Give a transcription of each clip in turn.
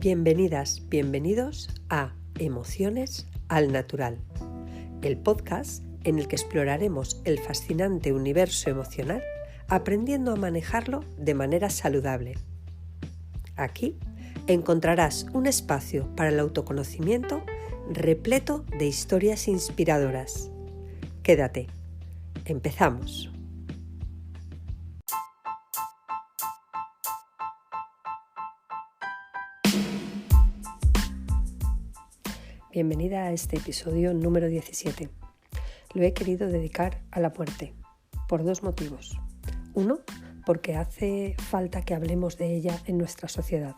Bienvenidas, bienvenidos a Emociones al Natural, el podcast en el que exploraremos el fascinante universo emocional aprendiendo a manejarlo de manera saludable. Aquí encontrarás un espacio para el autoconocimiento repleto de historias inspiradoras. Quédate, empezamos. Bienvenida a este episodio número 17. Lo he querido dedicar a la muerte, por dos motivos. Uno, porque hace falta que hablemos de ella en nuestra sociedad.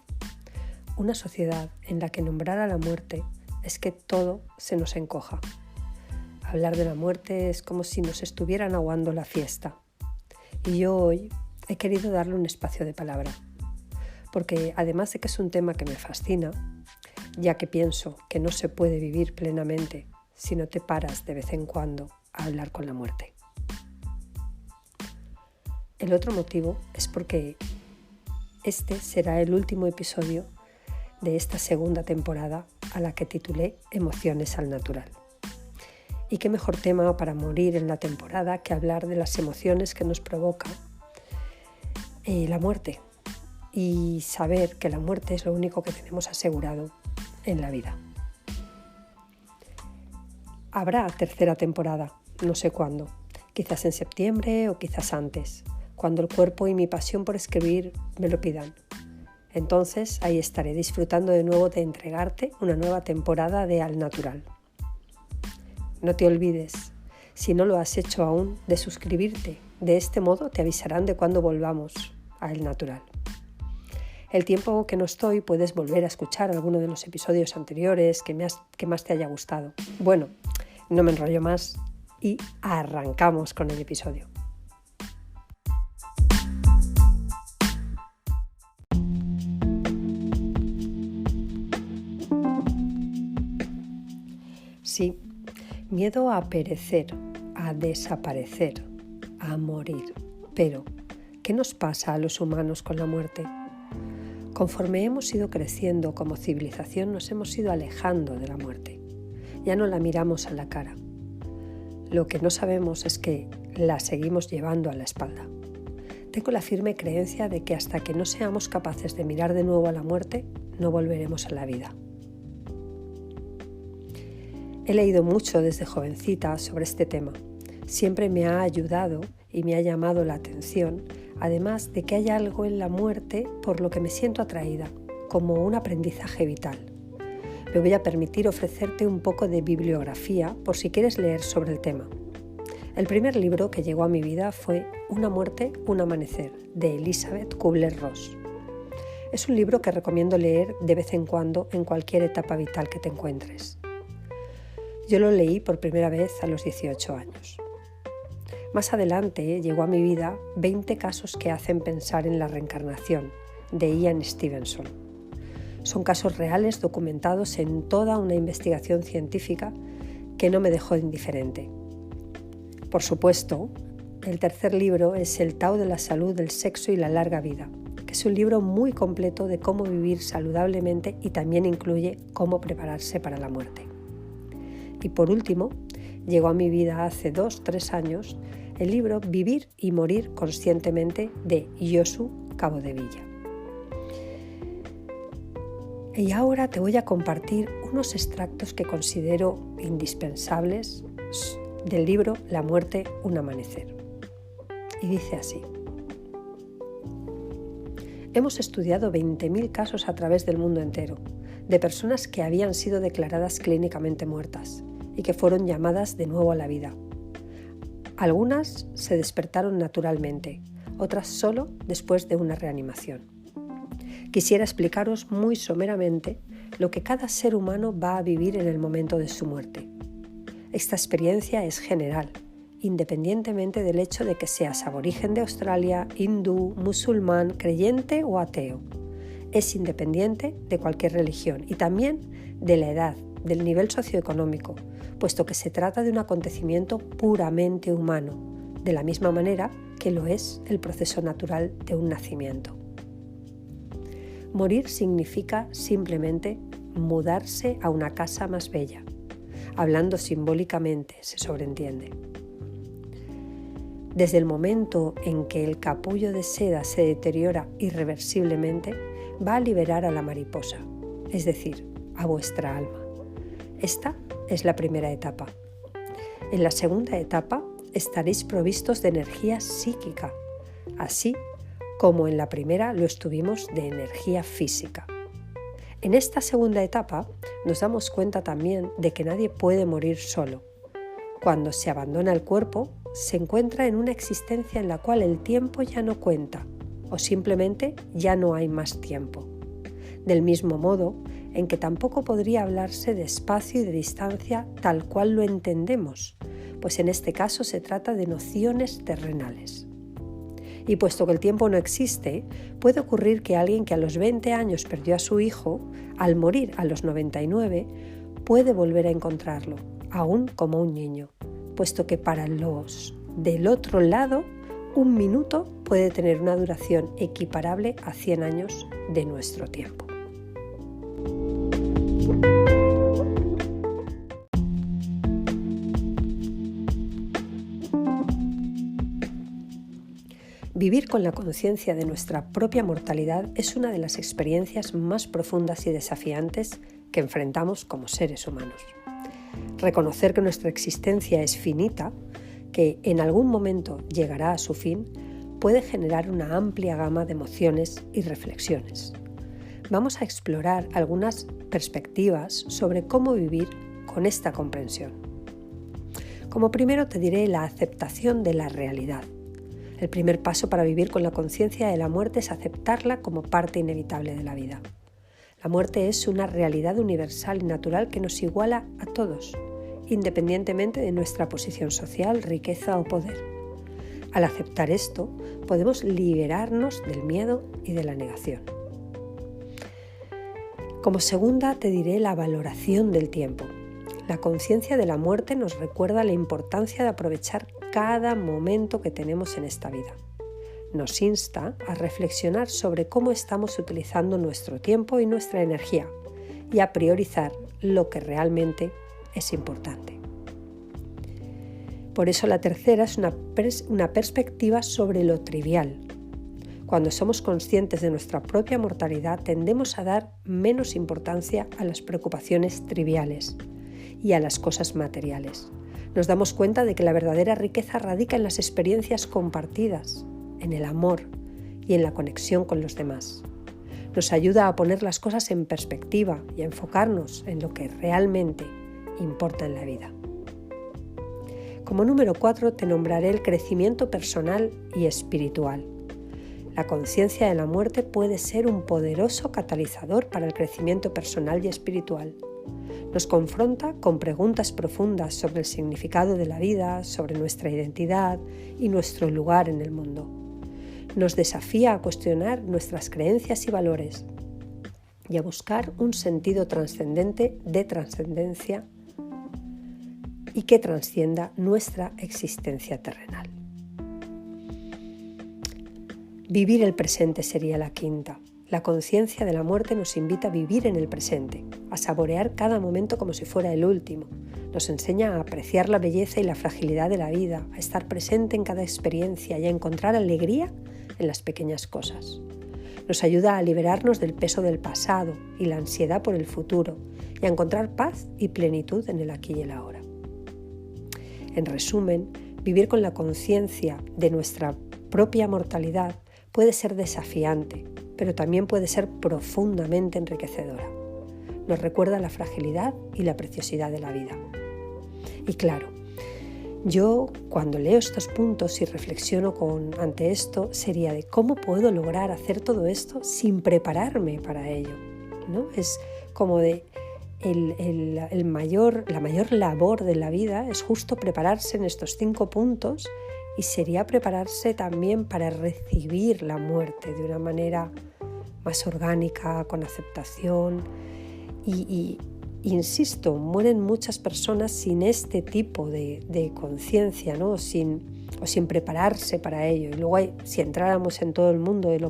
Una sociedad en la que nombrar a la muerte es que todo se nos encoja. Hablar de la muerte es como si nos estuvieran aguando la fiesta. Y yo hoy he querido darle un espacio de palabra, porque además de que es un tema que me fascina, ya que pienso que no se puede vivir plenamente si no te paras de vez en cuando a hablar con la muerte. El otro motivo es porque este será el último episodio de esta segunda temporada a la que titulé Emociones al Natural. Y qué mejor tema para morir en la temporada que hablar de las emociones que nos provoca la muerte y saber que la muerte es lo único que tenemos asegurado en la vida. Habrá tercera temporada, no sé cuándo, quizás en septiembre o quizás antes, cuando el cuerpo y mi pasión por escribir me lo pidan. Entonces ahí estaré disfrutando de nuevo de entregarte una nueva temporada de Al Natural. No te olvides, si no lo has hecho aún, de suscribirte. De este modo te avisarán de cuando volvamos a Al Natural. El tiempo que no estoy puedes volver a escuchar alguno de los episodios anteriores que más te haya gustado. Bueno, no me enrollo más y arrancamos con el episodio. Sí, miedo a perecer, a desaparecer, a morir. Pero, ¿qué nos pasa a los humanos con la muerte? Conforme hemos ido creciendo como civilización, nos hemos ido alejando de la muerte. Ya no la miramos a la cara. Lo que no sabemos es que la seguimos llevando a la espalda. Tengo la firme creencia de que hasta que no seamos capaces de mirar de nuevo a la muerte, no volveremos a la vida. He leído mucho desde jovencita sobre este tema. Siempre me ha ayudado y me ha llamado la atención, además de que hay algo en la muerte por lo que me siento atraída, como un aprendizaje vital. Me voy a permitir ofrecerte un poco de bibliografía por si quieres leer sobre el tema. El primer libro que llegó a mi vida fue Una muerte, un amanecer, de Elizabeth Kubler-Ross. Es un libro que recomiendo leer de vez en cuando en cualquier etapa vital que te encuentres. Yo lo leí por primera vez a los 18 años. Más adelante llegó a mi vida 20 casos que hacen pensar en la reencarnación, de Ian Stevenson. Son casos reales documentados en toda una investigación científica que no me dejó indiferente. Por supuesto, el tercer libro es El Tao de la Salud, del Sexo y la Larga Vida, que es un libro muy completo de cómo vivir saludablemente y también incluye cómo prepararse para la muerte. Y por último, llegó a mi vida hace 2-3 años el libro Vivir y Morir Conscientemente de Josu Capdevila. Y ahora te voy a compartir unos extractos que considero indispensables del libro La muerte, un amanecer. Y dice así: hemos estudiado 20.000 casos a través del mundo entero, de personas que habían sido declaradas clínicamente muertas y que fueron llamadas de nuevo a la vida. Algunas se despertaron naturalmente, otras solo después de una reanimación. Quisiera explicaros muy someramente lo que cada ser humano va a vivir en el momento de su muerte. Esta experiencia es general, independientemente del hecho de que seas aborigen de Australia, hindú, musulmán, creyente o ateo. Es independiente de cualquier religión y también de la edad, del nivel socioeconómico, puesto que se trata de un acontecimiento puramente humano, de la misma manera que lo es el proceso natural de un nacimiento. Morir significa simplemente mudarse a una casa más bella. Hablando simbólicamente, se sobreentiende. Desde el momento en que el capullo de seda se deteriora irreversiblemente, va a liberar a la mariposa, es decir, a vuestra alma. Esta es la primera etapa. En la segunda etapa estaréis provistos de energía psíquica, así como en la primera lo estuvimos de energía física. En esta segunda etapa nos damos cuenta también de que nadie puede morir solo. Cuando se abandona el cuerpo, se encuentra en una existencia en la cual el tiempo ya no cuenta o simplemente ya no hay más tiempo. Del mismo modo en que tampoco podría hablarse de espacio y de distancia tal cual lo entendemos, pues en este caso se trata de nociones terrenales. Y puesto que el tiempo no existe, puede ocurrir que alguien que a los 20 años perdió a su hijo, al morir a los 99, puede volver a encontrarlo, aún como un niño, puesto que para los del otro lado, un minuto puede tener una duración equiparable a 100 años de nuestro tiempo. Vivir con la conciencia de nuestra propia mortalidad es una de las experiencias más profundas y desafiantes que enfrentamos como seres humanos. Reconocer que nuestra existencia es finita, que en algún momento llegará a su fin, puede generar una amplia gama de emociones y reflexiones. Vamos a explorar algunas perspectivas sobre cómo vivir con esta comprensión. Como primero te diré la aceptación de la realidad. El primer paso para vivir con la conciencia de la muerte es aceptarla como parte inevitable de la vida. La muerte es una realidad universal y natural que nos iguala a todos, independientemente de nuestra posición social, riqueza o poder. Al aceptar esto, podemos liberarnos del miedo y de la negación. Como segunda, te diré la valoración del tiempo. La conciencia de la muerte nos recuerda la importancia de aprovechar cada momento que tenemos en esta vida. Nos insta a reflexionar sobre cómo estamos utilizando nuestro tiempo y nuestra energía y a priorizar lo que realmente es importante. Por eso la tercera es una perspectiva sobre lo trivial. Cuando somos conscientes de nuestra propia mortalidad, tendemos a dar menos importancia a las preocupaciones triviales y a las cosas materiales. Nos damos cuenta de que la verdadera riqueza radica en las experiencias compartidas, en el amor y en la conexión con los demás. Nos ayuda a poner las cosas en perspectiva y a enfocarnos en lo que realmente importa en la vida. Como número 4 te nombraré el crecimiento personal y espiritual. La conciencia de la muerte puede ser un poderoso catalizador para el crecimiento personal y espiritual. Nos confronta con preguntas profundas sobre el significado de la vida, sobre nuestra identidad y nuestro lugar en el mundo. Nos desafía a cuestionar nuestras creencias y valores y a buscar un sentido trascendente de trascendencia y que trascienda nuestra existencia terrenal. Vivir el presente sería la quinta. La conciencia de la muerte nos invita a vivir en el presente, a saborear cada momento como si fuera el último. Nos enseña a apreciar la belleza y la fragilidad de la vida, a estar presente en cada experiencia y a encontrar alegría en las pequeñas cosas. Nos ayuda a liberarnos del peso del pasado y la ansiedad por el futuro y a encontrar paz y plenitud en el aquí y el ahora. En resumen, vivir con la conciencia de nuestra propia mortalidad puede ser desafiante, pero también puede ser profundamente enriquecedora. Nos recuerda la fragilidad y la preciosidad de la vida. Y claro, yo cuando leo estos puntos y reflexiono ante esto, sería de cómo puedo lograr hacer todo esto sin prepararme para ello, ¿no? Es como de la mayor labor de la vida es justo prepararse en estos 5 puntos y sería prepararse también para recibir la muerte de una manera más orgánica, con aceptación y insisto, mueren muchas personas sin este tipo de conciencia, ¿no? o sin prepararse para ello. Y luego si entráramos en todo el mundo de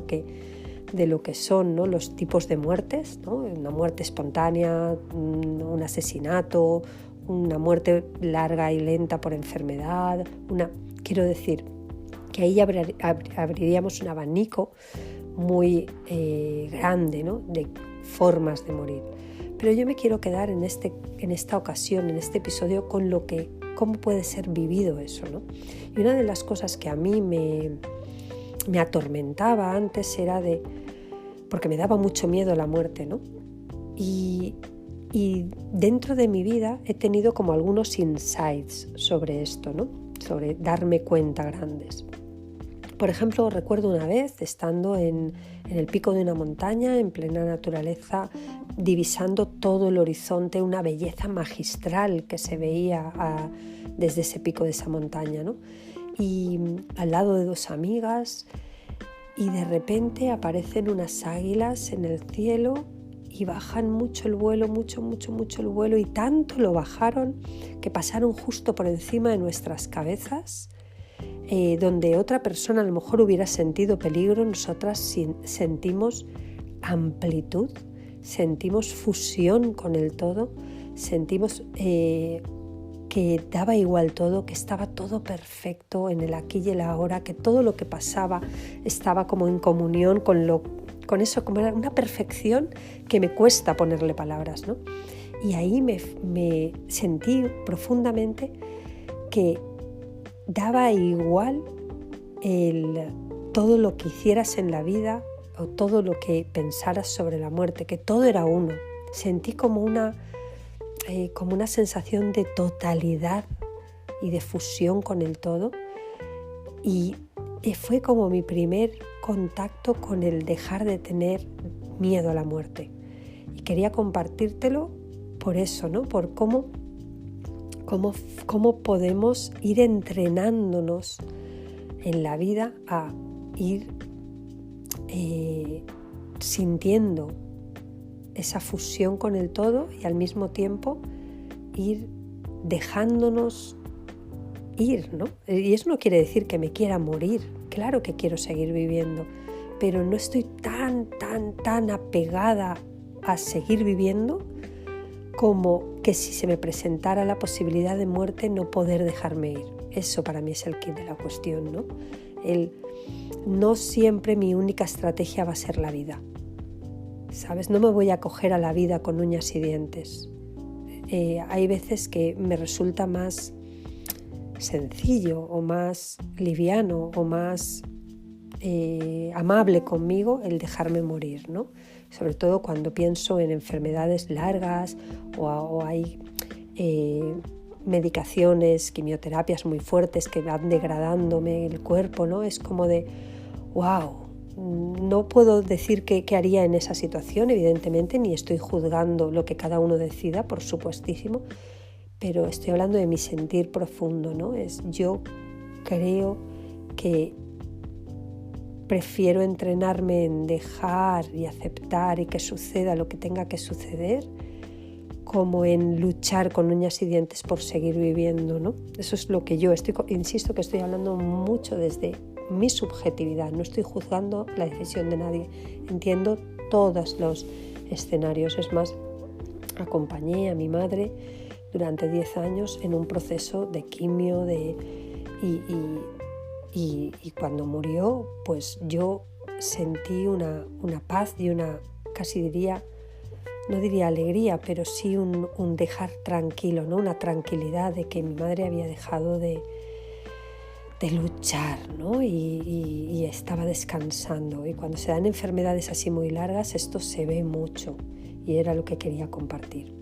de lo que son, ¿no?, los tipos de muertes, ¿no? Una muerte espontánea, un asesinato, una muerte larga y lenta por enfermedad. Quiero decir que ahí abriríamos un abanico muy grande, ¿no?, de formas de morir. Pero yo me quiero quedar en esta ocasión, en este episodio, con cómo puede ser vivido eso, ¿no? Y una de las cosas que a mí me atormentaba antes era porque me daba mucho miedo la muerte, ¿no? Y dentro de mi vida he tenido como algunos insights sobre esto, ¿no?, sobre darme cuenta grandes. Por ejemplo, recuerdo una vez estando en el pico de una montaña, en plena naturaleza, divisando todo el horizonte, una belleza magistral que se veía desde ese pico de esa montaña, ¿no? Y al lado de dos amigas, y de repente aparecen unas águilas en el cielo y bajan mucho el vuelo, mucho el vuelo, y tanto lo bajaron que pasaron justo por encima de nuestras cabezas. Donde otra persona a lo mejor hubiera sentido peligro, nosotras sentimos amplitud, sentimos fusión con el todo, sentimos que daba igual todo, que estaba todo perfecto en el aquí y el ahora, que todo lo que pasaba estaba como en comunión con eso, como era una perfección que me cuesta ponerle palabras, ¿no? Y ahí me sentí profundamente que daba igual todo lo que hicieras en la vida o todo lo que pensaras sobre la muerte, que todo era uno. Sentí como una sensación de totalidad y de fusión con el todo, y fue como mi primer contacto con el dejar de tener miedo a la muerte. Y quería compartírtelo por eso, ¿no?, por cómo podemos ir entrenándonos en la vida a ir sintiendo esa fusión con el todo y al mismo tiempo ir dejándonos ir, ¿no? Y eso no quiere decir que me quiera morir, claro que quiero seguir viviendo, pero no estoy tan apegada a seguir viviendo como que si se me presentara la posibilidad de muerte no poder dejarme ir. Eso para mí es el quid de la cuestión, ¿no? No siempre mi única estrategia va a ser la vida, ¿sabes? No me voy a coger a la vida con uñas y dientes. Hay veces que me resulta más sencillo o más liviano o más amable conmigo el dejarme morir, ¿no? Sobre todo cuando pienso en enfermedades largas o hay medicaciones, quimioterapias muy fuertes que van degradándome el cuerpo, ¿no? Es como de, wow, no puedo decir qué haría en esa situación, evidentemente, ni estoy juzgando lo que cada uno decida, por supuestísimo, pero estoy hablando de mi sentir profundo, ¿no? Yo creo que prefiero entrenarme en dejar y aceptar y que suceda lo que tenga que suceder, como en luchar con uñas y dientes por seguir viviendo, ¿no? Eso es lo que yo insisto que estoy hablando mucho desde mi subjetividad, no estoy juzgando la decisión de nadie, entiendo todos los escenarios. Es más, acompañé a mi madre durante 10 años en un proceso de quimio y cuando murió, pues yo sentí una paz y una, casi diría, no diría alegría, pero sí un dejar tranquilo, ¿no? Una tranquilidad de que mi madre había dejado de luchar, ¿no? Y estaba descansando. Y cuando se dan enfermedades así muy largas, esto se ve mucho, y era lo que quería compartir.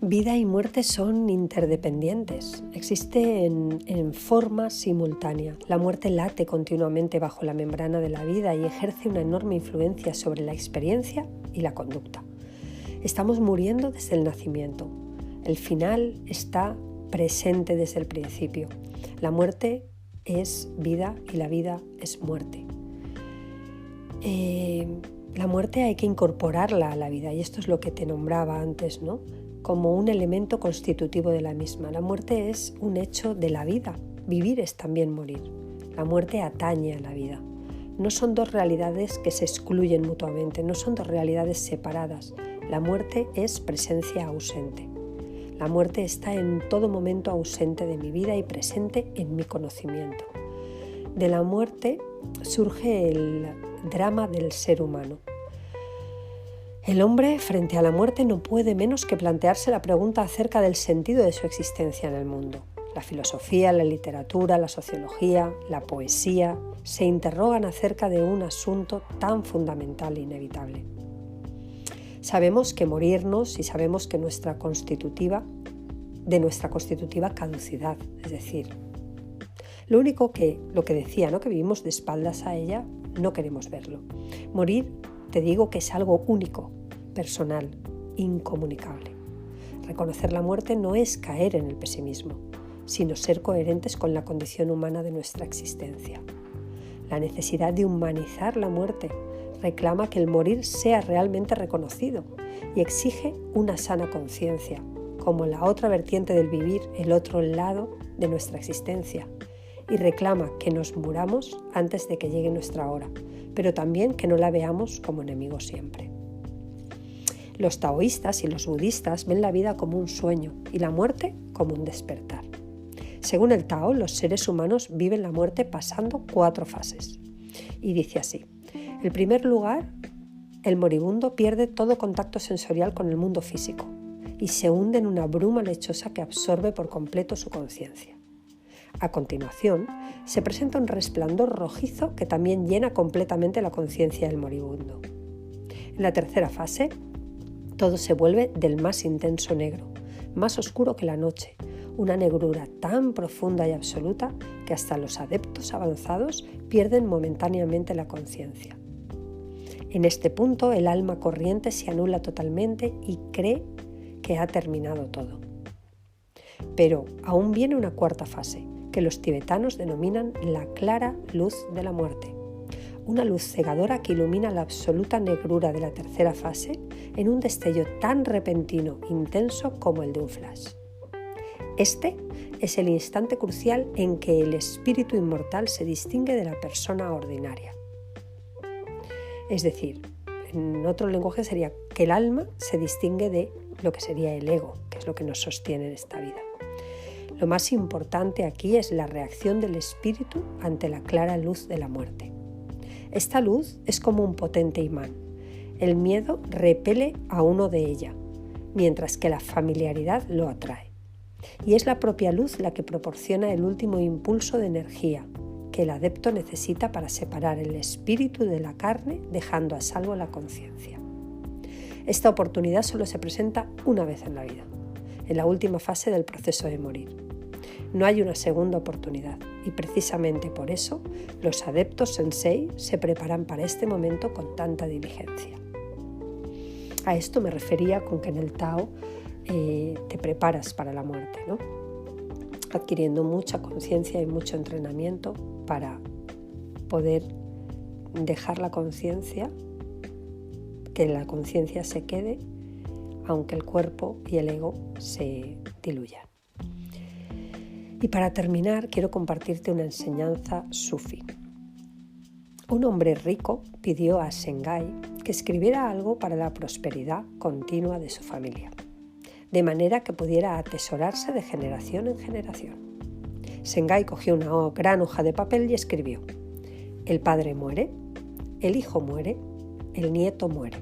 Vida y muerte son interdependientes, existen en forma simultánea. La muerte late continuamente bajo la membrana de la vida y ejerce una enorme influencia sobre la experiencia y la conducta. Estamos muriendo desde el nacimiento. El final está presente desde el principio. La muerte es vida y la vida es muerte. La muerte hay que incorporarla a la vida, y esto es lo que te nombraba antes, ¿no? como un elemento constitutivo de la misma. La muerte es un hecho de la vida. Vivir es también morir. La muerte atañe a la vida. No son dos realidades que se excluyen mutuamente, no son dos realidades separadas. La muerte es presencia ausente. La muerte está en todo momento ausente de mi vida y presente en mi conocimiento. De la muerte surge el drama del ser humano. El hombre, frente a la muerte, no puede menos que plantearse la pregunta acerca del sentido de su existencia en el mundo. La filosofía, la literatura, la sociología, la poesía se interrogan acerca de un asunto tan fundamental e inevitable. Sabemos que morirnos y sabemos que nuestra constitutiva caducidad, es decir, lo que decía, ¿no? Que vivimos de espaldas a ella, no queremos verlo. Morir, te digo que es algo único, personal, incomunicable. Reconocer la muerte no es caer en el pesimismo, sino ser coherentes con la condición humana de nuestra existencia. La necesidad de humanizar la muerte reclama que el morir sea realmente reconocido y exige una sana conciencia, como la otra vertiente del vivir, el otro lado de nuestra existencia, y reclama que nos muramos antes de que llegue nuestra hora, pero también que no la veamos como enemigo siempre. Los taoístas y los budistas ven la vida como un sueño y la muerte como un despertar. Según el Tao, los seres humanos viven la muerte pasando 4 fases. Y dice así: en primer lugar, el moribundo pierde todo contacto sensorial con el mundo físico y se hunde en una bruma lechosa que absorbe por completo su conciencia. A continuación, se presenta un resplandor rojizo que también llena completamente la conciencia del moribundo. En la tercera fase, todo se vuelve del más intenso negro, más oscuro que la noche, una negrura tan profunda y absoluta que hasta los adeptos avanzados pierden momentáneamente la conciencia. En este punto, el alma corriente se anula totalmente y cree que ha terminado todo. Pero aún viene una cuarta fase, que los tibetanos denominan la clara luz de la muerte, una luz cegadora que ilumina la absoluta negrura de la tercera fase en un destello tan repentino, intenso como el de un flash. Este es el instante crucial en que el espíritu inmortal se distingue de la persona ordinaria. Es decir, en otro lenguaje sería que el alma se distingue de lo que sería el ego, que es lo que nos sostiene en esta vida. Lo más importante aquí es la reacción del espíritu ante la clara luz de la muerte. Esta luz es como un potente imán. El miedo repele a uno de ella, mientras que la familiaridad lo atrae. Y es la propia luz la que proporciona el último impulso de energía que el adepto necesita para separar el espíritu de la carne, dejando a salvo la conciencia. Esta oportunidad solo se presenta una vez en la vida, en la última fase del proceso de morir. No hay una segunda oportunidad y precisamente por eso los adeptos sensei se preparan para este momento con tanta diligencia. A esto me refería con que en el Tao te preparas para la muerte, ¿no? Adquiriendo mucha conciencia y mucho entrenamiento para poder dejar la conciencia, que la conciencia se quede, aunque el cuerpo y el ego se diluyan. Y para terminar, quiero compartirte una enseñanza sufí. Un hombre rico pidió a Sengai que escribiera algo para la prosperidad continua de su familia, de manera que pudiera atesorarse de generación en generación. Sengai cogió una gran hoja de papel y escribió: el padre muere, el hijo muere, el nieto muere.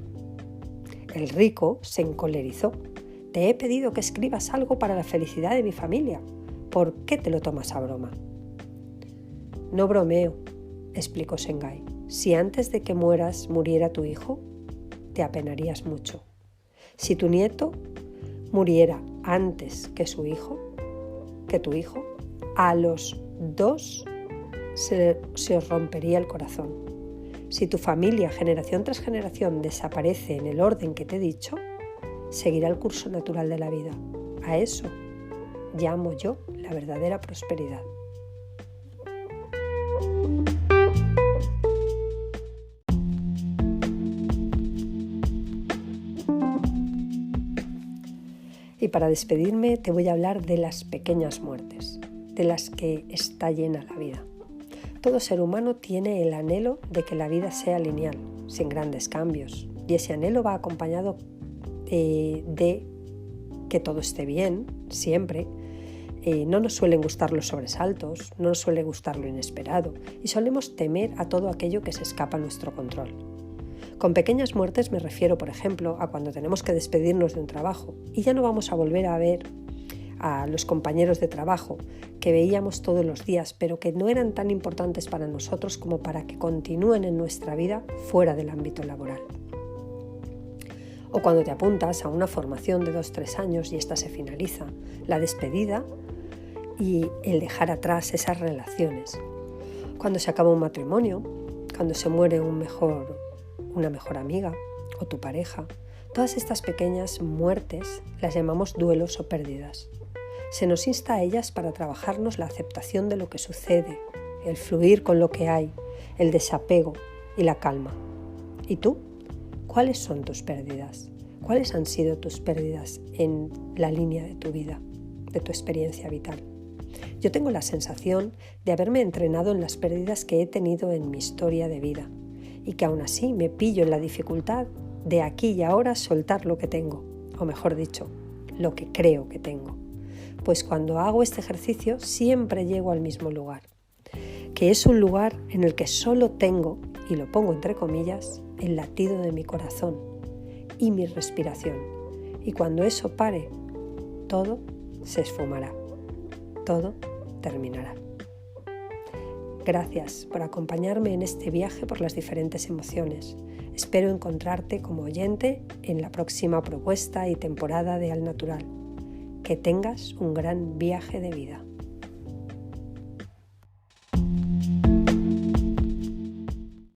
El rico se encolerizó. Te he pedido que escribas algo para la felicidad de mi familia. ¿Por qué te lo tomas a broma? No bromeo, explicó Sengai. Si antes de que mueras muriera tu hijo, te apenarías mucho. Si tu nieto muriera antes que tu hijo, a los 2 se os rompería el corazón. Si tu familia, generación tras generación, desaparece en el orden que te he dicho, seguirá el curso natural de la vida. A eso llamo yo la verdadera prosperidad. Y para despedirme te voy a hablar de las pequeñas muertes, de las que está llena la vida. Todo ser humano tiene el anhelo de que la vida sea lineal, sin grandes cambios, y ese anhelo va acompañado de que todo esté bien, siempre. No nos suelen gustar los sobresaltos, no nos suele gustar lo inesperado y solemos temer a todo aquello que se escapa a nuestro control. Con pequeñas muertes me refiero, por ejemplo, a cuando tenemos que despedirnos de un trabajo y ya no vamos a volver a ver a los compañeros de trabajo que veíamos todos los días, pero que no eran tan importantes para nosotros como para que continúen en nuestra vida fuera del ámbito laboral. O cuando te apuntas a una formación de 2-3 años y esta se finaliza, la despedida y el dejar atrás esas relaciones. Cuando se acaba un matrimonio, cuando se muere una mejor amiga o tu pareja, todas estas pequeñas muertes las llamamos duelos o pérdidas. Se nos insta a ellas para trabajarnos la aceptación de lo que sucede, el fluir con lo que hay, el desapego y la calma. ¿Y tú? ¿Cuáles son tus pérdidas? ¿Cuáles han sido tus pérdidas en la línea de tu vida, de tu experiencia vital? Yo tengo la sensación de haberme entrenado en las pérdidas que he tenido en mi historia de vida y que aún así me pillo en la dificultad de aquí y ahora soltar lo que tengo, o mejor dicho, lo que creo que tengo. Pues cuando hago este ejercicio siempre llego al mismo lugar, que es un lugar en el que solo tengo, y lo pongo entre comillas, el latido de mi corazón y mi respiración. Y cuando eso pare, todo se esfumará, todo terminará. Gracias por acompañarme en este viaje por las diferentes emociones. Espero encontrarte como oyente en la próxima propuesta y temporada de Al Natural. Que tengas un gran viaje de vida.